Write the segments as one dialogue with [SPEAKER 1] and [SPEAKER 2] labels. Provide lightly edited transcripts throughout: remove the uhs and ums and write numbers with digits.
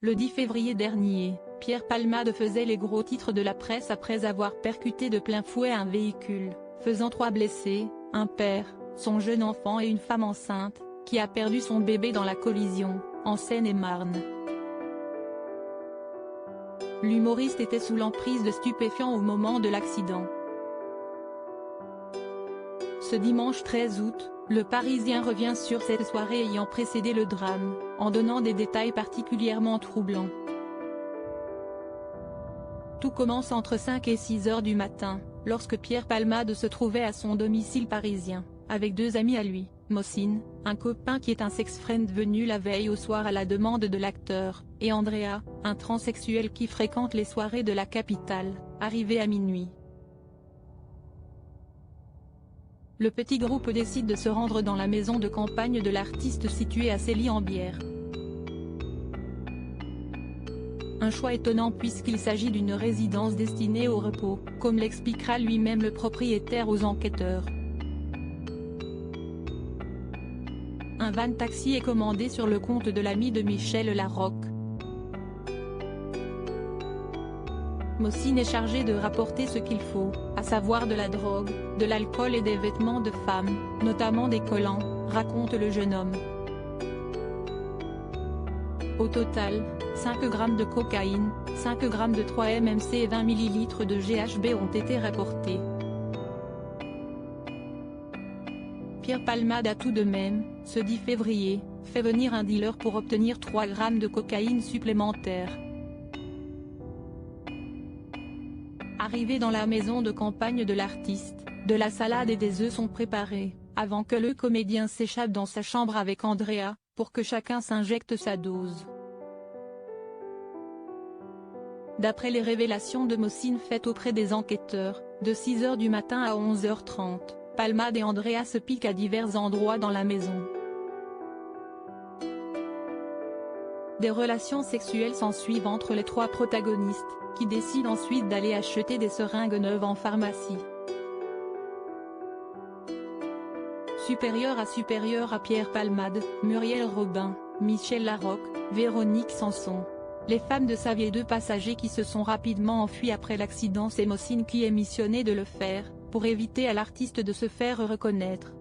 [SPEAKER 1] Le 10 février dernier, Pierre Palmade faisait les gros titres de la presse après avoir percuté de plein fouet un véhicule, faisant 3 blessés, un père, son jeune enfant et une femme enceinte, qui a perdu son bébé dans la collision, en Seine-et-Marne. L'humoriste était sous l'emprise de stupéfiants au moment de l'accident. Ce dimanche 13 août, le Parisien revient sur cette soirée ayant précédé le drame, en donnant des détails particulièrement troublants. Tout commence entre 5 et 6 heures du matin, lorsque Pierre Palmade se trouvait à son domicile parisien, avec 2 amis à lui, Mohsin, un copain qui est un sex-friend venu la veille au soir à la demande de l'acteur, et Andrea, un transsexuel qui fréquente les soirées de la capitale, arrivé à minuit. Le petit groupe décide de se rendre dans la maison de campagne de l'artiste située à Célie-en-Bière. Un choix étonnant puisqu'il s'agit d'une résidence destinée au repos, comme l'expliquera lui-même le propriétaire aux enquêteurs. Un van taxi est commandé sur le compte de l'ami de Michel Larocque. Mohsin est chargé de rapporter ce qu'il faut, à savoir de la drogue, de l'alcool et des vêtements de femmes, notamment des collants, raconte le jeune homme. Au total, 5 grammes de cocaïne, 5 grammes de 3-MMC et 20 ml de GHB ont été rapportés. Pierre Palmade a tout de même, ce 10 février, fait venir un dealer pour obtenir 3 grammes de cocaïne supplémentaires. Arrivé dans la maison de campagne de l'artiste, de la salade et des œufs sont préparés, avant que le comédien s'échappe dans sa chambre avec Andrea, pour que chacun s'injecte sa dose. D'après les révélations de Mohsin faites auprès des enquêteurs, de 6 heures du matin à 11h30, Palmade et Andrea se piquent à divers endroits dans la maison. Des relations sexuelles s'ensuivent entre les 3 protagonistes, qui décident ensuite d'aller acheter des seringues neuves en pharmacie. Supérieur à Pierre Palmade, Muriel Robin, Michel Larocque, Véronique Sanson. Les femmes de Xavier, 2 passagers qui se sont rapidement enfuis après l'accident. C'est Mohsin qui est missionné de le faire, pour éviter à l'artiste de se faire reconnaître.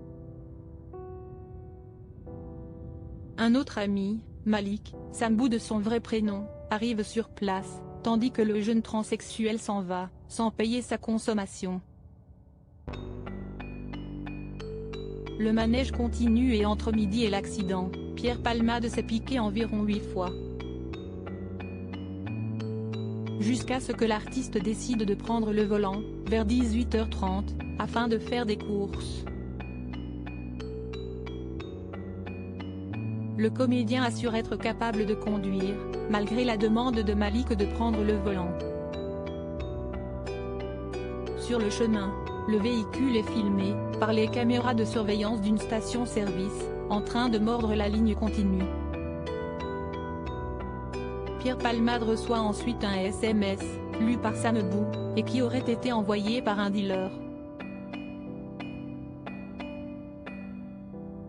[SPEAKER 1] Un autre ami, Malik, Sambou de son vrai prénom, arrive sur place, tandis que le jeune transsexuel s'en va, sans payer sa consommation. Le manège continue et entre midi et l'accident, Pierre Palmade s'est piqué environ 8 fois. Jusqu'à ce que l'artiste décide de prendre le volant, vers 18h30, afin de faire des courses. Le comédien assure être capable de conduire, malgré la demande de Malik de prendre le volant. Sur le chemin, le véhicule est filmé, par les caméras de surveillance d'une station-service, en train de mordre la ligne continue. Pierre Palmade reçoit ensuite un SMS, lu par Sambou, et qui aurait été envoyé par un dealer.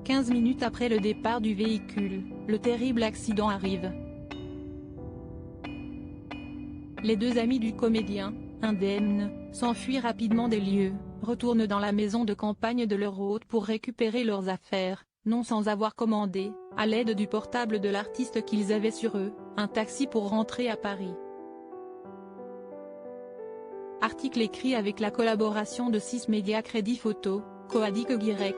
[SPEAKER 1] 15 minutes après le départ du véhicule, le terrible accident arrive. Les 2 amis du comédien, indemnes, s'enfuient rapidement des lieux, retournent dans la maison de campagne de leur hôte pour récupérer leurs affaires, non sans avoir commandé, à l'aide du portable de l'artiste qu'ils avaient sur eux, un taxi pour rentrer à Paris. Article écrit avec la collaboration de 6 médias Crédit Photo, Coadic Guirec.